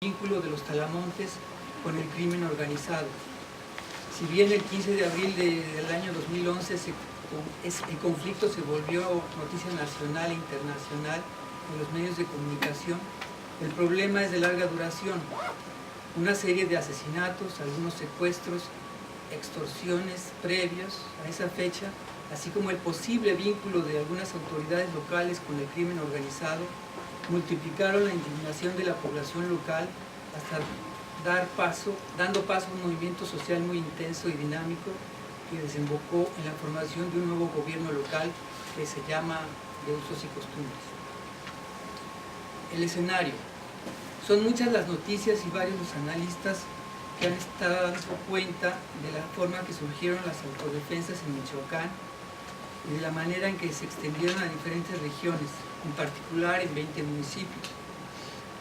vínculo de los talamontes con el crimen organizado. Si bien el 15 de abril del año 2011 el conflicto se volvió noticia nacional e internacional en los medios de comunicación, el problema es de larga duración. Una serie de asesinatos, algunos secuestros, extorsiones previos a esa fecha, así como el posible vínculo de algunas autoridades locales con el crimen organizado, multiplicaron la indignación de la población local hasta dando paso a un movimiento social muy intenso y dinámico que desembocó en la formación de un nuevo gobierno local que se llama de usos y costumbres. El escenario. Son muchas las noticias y varios los analistas que han estado dando cuenta de la forma que surgieron las autodefensas en Michoacán y de la manera en que se extendieron a diferentes regiones, en particular en 20 municipios.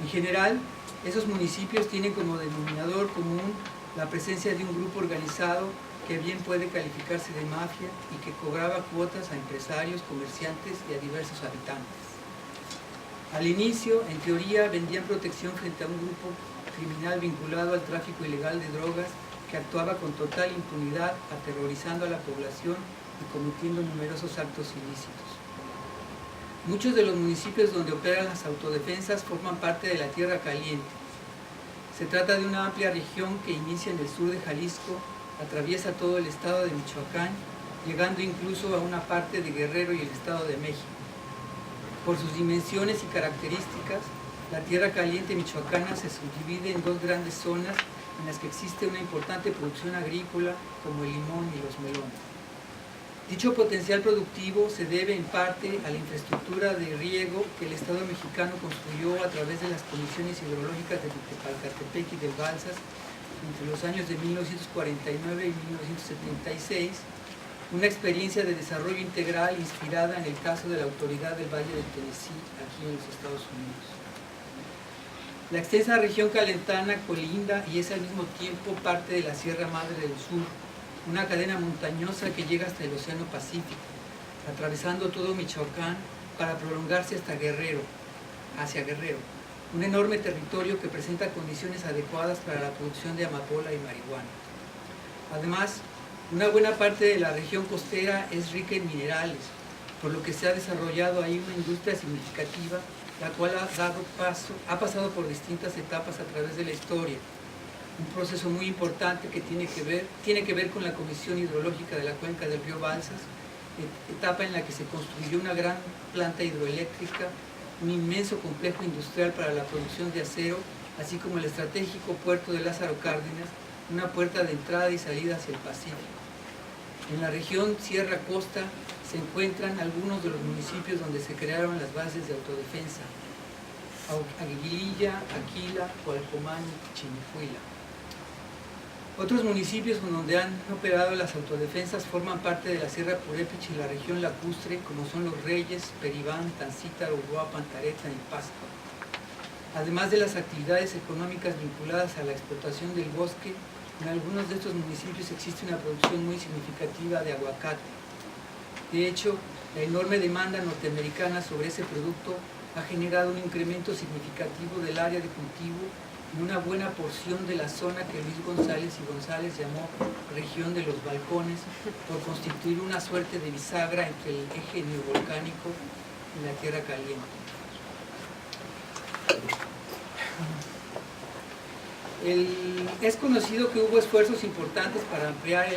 En general, esos municipios tienen como denominador común la presencia de un grupo organizado que bien puede calificarse de mafia y que cobraba cuotas a empresarios, comerciantes y a diversos habitantes. Al inicio, en teoría, vendían protección frente a un grupo criminal vinculado al tráfico ilegal de drogas que actuaba con total impunidad, aterrorizando a la población y cometiendo numerosos actos ilícitos. Muchos de los municipios donde operan las autodefensas forman parte de la Tierra Caliente. Se trata de una amplia región que inicia en el sur de Jalisco, atraviesa todo el estado de Michoacán, llegando incluso a una parte de Guerrero y el estado de México. Por sus dimensiones y características, la Tierra Caliente michoacana se subdivide en dos grandes zonas en las que existe una importante producción agrícola como el limón y los melones. Dicho potencial productivo se debe en parte a la infraestructura de riego que el Estado mexicano construyó a través de las comisiones hidrológicas de Tepalcatepec y de Balsas entre los años de 1949 y 1976, una experiencia de desarrollo integral inspirada en el caso de la Autoridad del Valle del Tennessee aquí en los Estados Unidos. La extensa región calentana colinda y es al mismo tiempo parte de la Sierra Madre del Sur, una cadena montañosa que llega hasta el Océano Pacífico, atravesando todo Michoacán para prolongarse hasta hacia Guerrero, un enorme territorio que presenta condiciones adecuadas para la producción de amapola y marihuana. Además, una buena parte de la región costera es rica en minerales, por lo que se ha desarrollado ahí una industria significativa, la cual ha pasado por distintas etapas a través de la historia. Un proceso muy importante que tiene que ver con la Comisión Hidrológica de la Cuenca del Río Balsas, etapa en la que se construyó una gran planta hidroeléctrica, un inmenso complejo industrial para la producción de acero, así como el estratégico puerto de Lázaro Cárdenas, una puerta de entrada y salida hacia el Pacífico. En la región Sierra Costa se encuentran algunos de los municipios donde se crearon las bases de autodefensa: Aguililla, Aquila, Cualcomán y Chinicuila. Otros municipios donde han operado las autodefensas forman parte de la Sierra Purépech y la región lacustre, como son Los Reyes, Peribán, Tancítaro, Uruapan, Taretan y Pascua. Además de las actividades económicas vinculadas a la explotación del bosque, en algunos de estos municipios existe una producción muy significativa de aguacate. De hecho, la enorme demanda norteamericana sobre ese producto ha generado un incremento significativo del área de cultivo en una buena porción de la zona que Luis González y González llamó región de los balcones, por constituir una suerte de bisagra entre el eje neovolcánico y la Tierra Caliente. Es conocido que hubo esfuerzos importantes para ampliar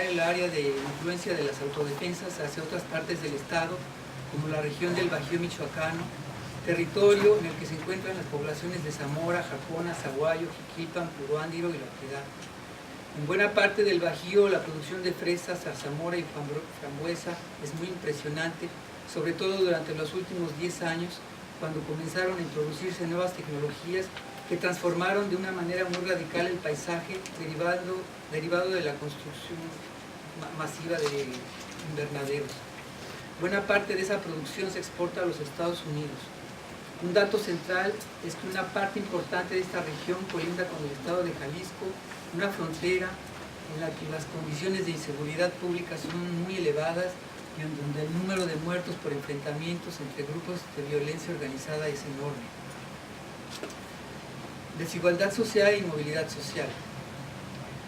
el área de influencia de las autodefensas hacia otras partes del estado, como la región del Bajío michoacano, territorio en el que se encuentran las poblaciones de Zamora, Jacona, Zaguayo, Jiquilpan, Puruándiro y La Piedad. En buena parte del Bajío la producción de fresas, zarzamora y frambuesa es muy impresionante, sobre todo durante los últimos 10 años, cuando comenzaron a introducirse nuevas tecnologías que transformaron de una manera muy radical el paisaje derivado de la construcción masiva de invernaderos. Buena parte de esa producción se exporta a los Estados Unidos. Un dato central es que una parte importante de esta región colinda con el estado de Jalisco, una frontera en la que las condiciones de inseguridad pública son muy elevadas y en donde el número de muertos por enfrentamientos entre grupos de violencia organizada es enorme. Desigualdad social y movilidad social.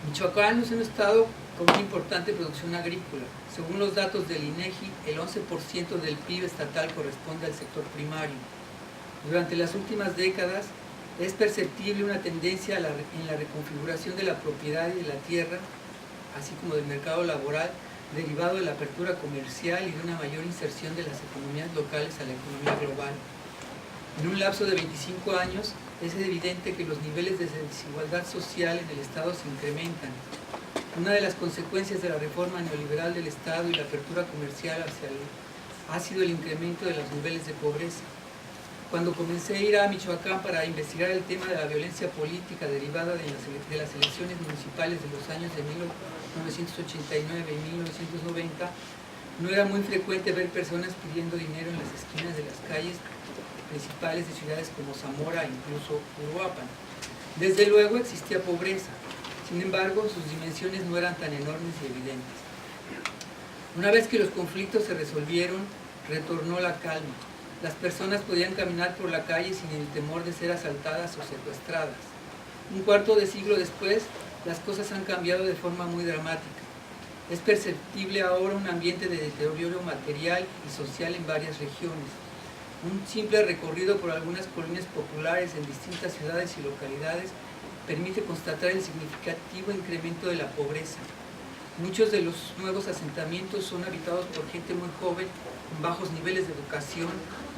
Michoacán es un estado con una importante producción agrícola. Según los datos del INEGI, el 11% del PIB estatal corresponde al sector primario. Durante las últimas décadas es perceptible una tendencia en la reconfiguración de la propiedad y de la tierra, así como del mercado laboral, derivado de la apertura comercial y de una mayor inserción de las economías locales a la economía global. En un lapso de 25 años, es evidente que los niveles de desigualdad social en el Estado se incrementan. Una de las consecuencias de la reforma neoliberal del Estado y la apertura comercial ha sido el incremento de los niveles de pobreza. Cuando comencé a ir a Michoacán para investigar el tema de la violencia política derivada de las elecciones municipales de los años de 1989 y 1990, no era muy frecuente ver personas pidiendo dinero en las esquinas de las calles principales de ciudades como Zamora e incluso Uruapan. Desde luego existía pobreza, sin embargo sus dimensiones no eran tan enormes y evidentes. Una vez que los conflictos se resolvieron, retornó la calma. Las personas podían caminar por la calle sin el temor de ser asaltadas o secuestradas. Un cuarto de siglo después, las cosas han cambiado de forma muy dramática. Es perceptible ahora un ambiente de deterioro material y social en varias regiones. Un simple recorrido por algunas colonias populares en distintas ciudades y localidades permite constatar el significativo incremento de la pobreza. Muchos de los nuevos asentamientos son habitados por gente muy joven, con bajos niveles de educación,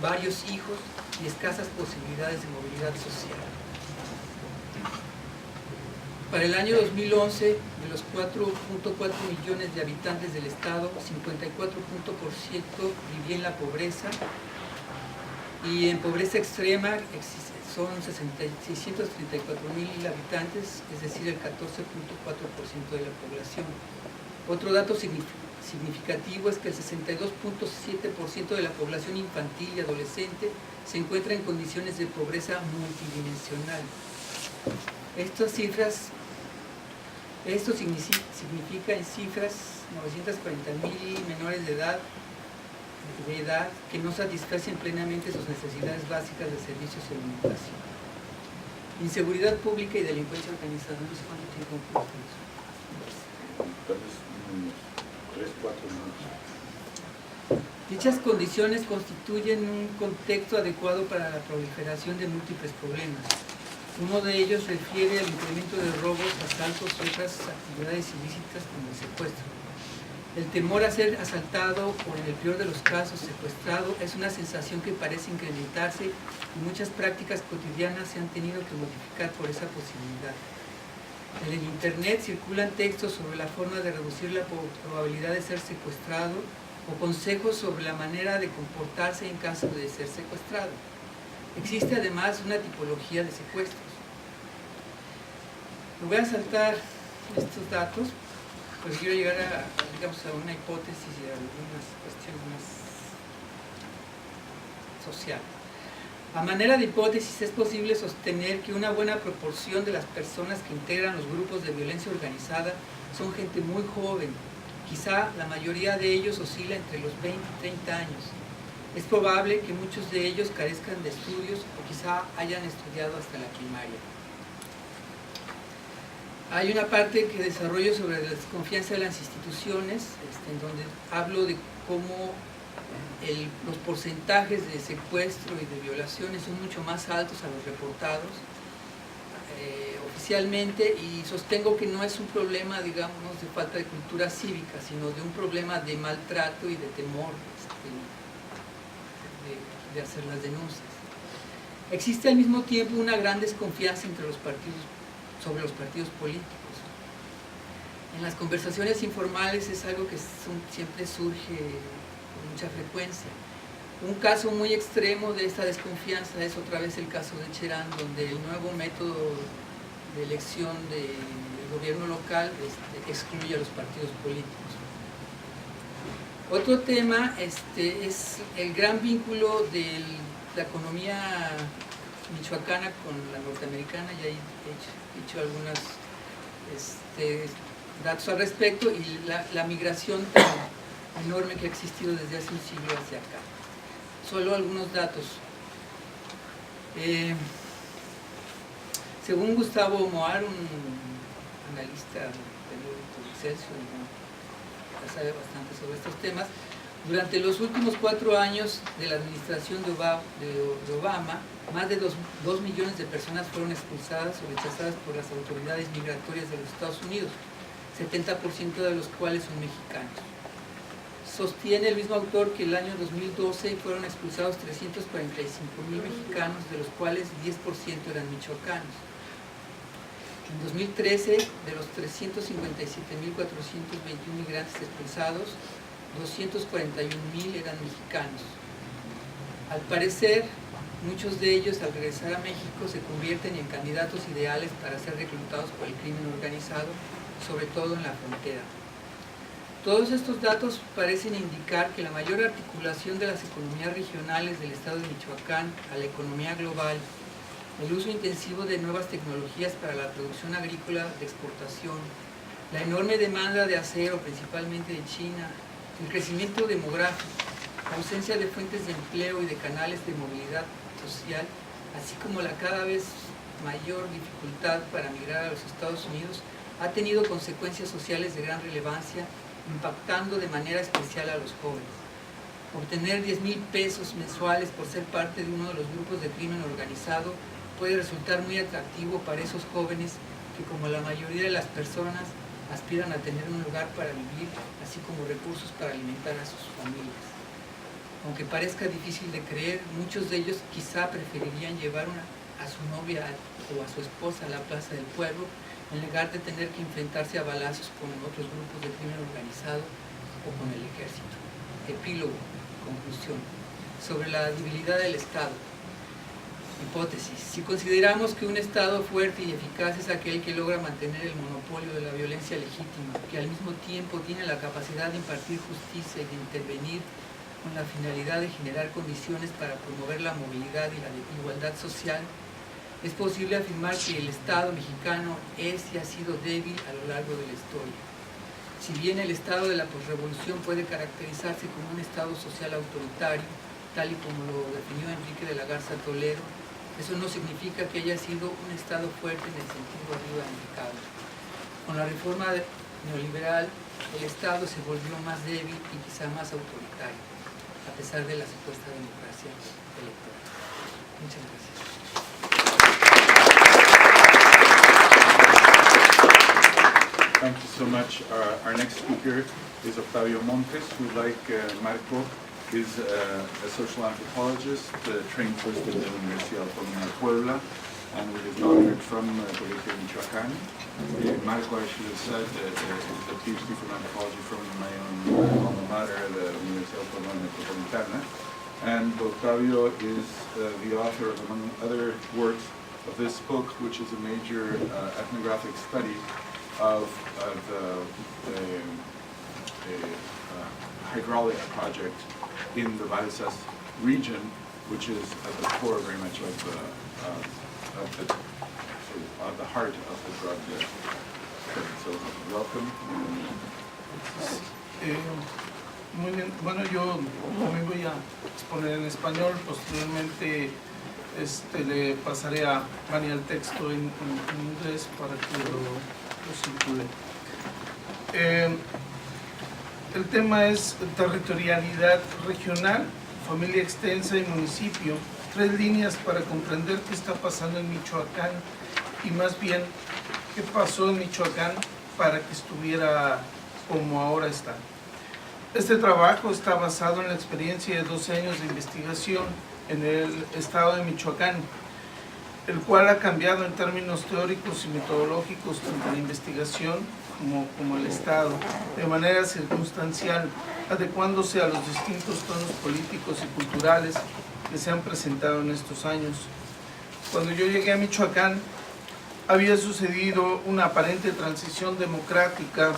varios hijos y escasas posibilidades de movilidad social. Para el año 2011, de los 4.4 millones de habitantes del estado, 54% vivía en la pobreza, y en pobreza extrema son 634.000 habitantes, es decir, el 14.4% de la población. Otro dato significativo es que el 62.7% de la población infantil y adolescente se encuentra en condiciones de pobreza multidimensional. Esto significa en cifras 940.000 menores de edad que no satisfacen plenamente sus necesidades básicas de servicios y alimentación. Inseguridad pública y delincuencia organizada. No sé cuánto tiempo tenemos. Tal vez unos 3-4 minutos. Dichas condiciones constituyen un contexto adecuado para la proliferación de múltiples problemas. Uno de ellos refiere al incremento de robos, asaltos y otras actividades ilícitas como el secuestro. El temor a ser asaltado o, en el peor de los casos, secuestrado es una sensación que parece incrementarse y muchas prácticas cotidianas se han tenido que modificar por esa posibilidad. En el Internet circulan textos sobre la forma de reducir la probabilidad de ser secuestrado o consejos sobre la manera de comportarse en caso de ser secuestrado. Existe además una tipología de secuestros. Me voy a saltar estos datos, pues quiero llegar a una hipótesis y a algunas cuestiones más sociales. A manera de hipótesis, es posible sostener que una buena proporción de las personas que integran los grupos de violencia organizada son gente muy joven. Quizá la mayoría de ellos oscila entre los 20 y 30 años. Es probable que muchos de ellos carezcan de estudios o quizá hayan estudiado hasta la primaria. Hay una parte que desarrollo sobre la desconfianza de las instituciones, en donde hablo de cómo los porcentajes de secuestro y de violaciones son mucho más altos a los reportados oficialmente, y sostengo que no es un problema, digamos, de falta de cultura cívica, sino de un problema de maltrato y de temor de hacer las denuncias. Existe al mismo tiempo una gran desconfianza entre los partidos sobre los partidos políticos. En las conversaciones informales es algo que siempre surge con mucha frecuencia. Un caso muy extremo de esta desconfianza es otra vez el caso de Cherán, donde el nuevo método de elección del gobierno local excluye a los partidos políticos. Otro tema es el gran vínculo de la economía michoacana con la norteamericana. Ya he dicho algunos datos al respecto, y la migración tan enorme que ha existido desde hace un siglo hacia acá. Solo algunos datos. Según Gustavo Moar, un analista del periódico Excelsior, que sabe bastante sobre estos temas, durante los últimos 4 años de la administración de Obama, más de 2 millones de personas fueron expulsadas o rechazadas por las autoridades migratorias de los Estados Unidos, 70% de los cuales son mexicanos. Sostiene el mismo autor que el año 2012 fueron expulsados 345,000 mexicanos, de los cuales 10% eran michoacanos. En 2013, de los 357,421 migrantes expulsados, 241,000 eran mexicanos. Al parecer, muchos de ellos al regresar a México se convierten en candidatos ideales para ser reclutados por el crimen organizado, sobre todo en la frontera. Todos estos datos parecen indicar que la mayor articulación de las economías regionales del estado de Michoacán a la economía global, el uso intensivo de nuevas tecnologías para la producción agrícola de exportación, la enorme demanda de acero, principalmente de China, el crecimiento demográfico, la ausencia de fuentes de empleo y de canales de movilidad social, así como la cada vez mayor dificultad para migrar a los Estados Unidos, ha tenido consecuencias sociales de gran relevancia, impactando de manera especial a los jóvenes. Obtener 10,000 pesos mensuales por ser parte de uno de los grupos de crimen organizado puede resultar muy atractivo para esos jóvenes que, como la mayoría de las personas, aspiran a tener un lugar para vivir, así como recursos para alimentar a sus familias. Aunque parezca difícil de creer, muchos de ellos quizá preferirían llevar a su novia o a su esposa a la plaza del pueblo, en lugar de tener que enfrentarse a balazos con otros grupos de crimen organizado o con el ejército. Epílogo, conclusión. Sobre la debilidad del Estado. Hipótesis. Si consideramos que un Estado fuerte y eficaz es aquel que logra mantener el monopolio de la violencia legítima, que al mismo tiempo tiene la capacidad de impartir justicia y de intervenir con la finalidad de generar condiciones para promover la movilidad y la igualdad social, es posible afirmar que el Estado mexicano es y ha sido débil a lo largo de la historia. Si bien el Estado de la posrevolución puede caracterizarse como un Estado social autoritario, tal y como lo definió Enrique de la Garza Toledo, eso no significa que haya sido un Estado fuerte en el sentido arriba indicado. Con la reforma neoliberal, el Estado se volvió más débil y quizá más autoritario, a pesar de la supuesta democracia electoral. Muchas gracias. Thank you so much. Our next speaker is Octavio Montes, who, like Marco, is a social anthropologist, trained first in the Universidad Autónoma de Puebla, and with his doctorate from Colegio Michoacán. Marco, I should have said, is a PhD from anthropology from my own alma mater, the Universidad Autónoma Metropolitana. And Octavio is the author of, among other works, of this book, which is a major ethnographic study of the hydraulic project in the Valesas region, which is at the core very much of the heart of the drug trade. So welcome. Muy bien, bueno, yo me voy a exponer en español, posteriormente le pasaré a Vania el texto en inglés para que lo circule. El tema es territorialidad regional, familia extensa y municipio. 3 líneas para comprender qué está pasando en Michoacán y más bien qué pasó en Michoacán para que estuviera como ahora está. Este trabajo está basado en la experiencia de 12 años de investigación en el estado de Michoacán, el cual ha cambiado en términos teóricos y metodológicos tanto la investigación como el Estado, de manera circunstancial, adecuándose a los distintos tonos políticos y culturales que se han presentado en estos años. Cuando yo llegué a Michoacán, había sucedido una aparente transición democrática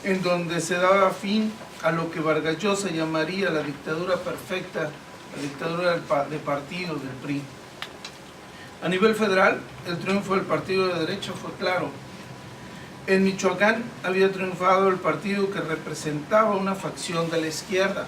en donde se daba fin a lo que Vargas Llosa llamaría la dictadura perfecta, la dictadura de partido, del PRI. A nivel federal, el triunfo del partido de derecha fue claro. En Michoacán había triunfado el partido que representaba una facción de la izquierda,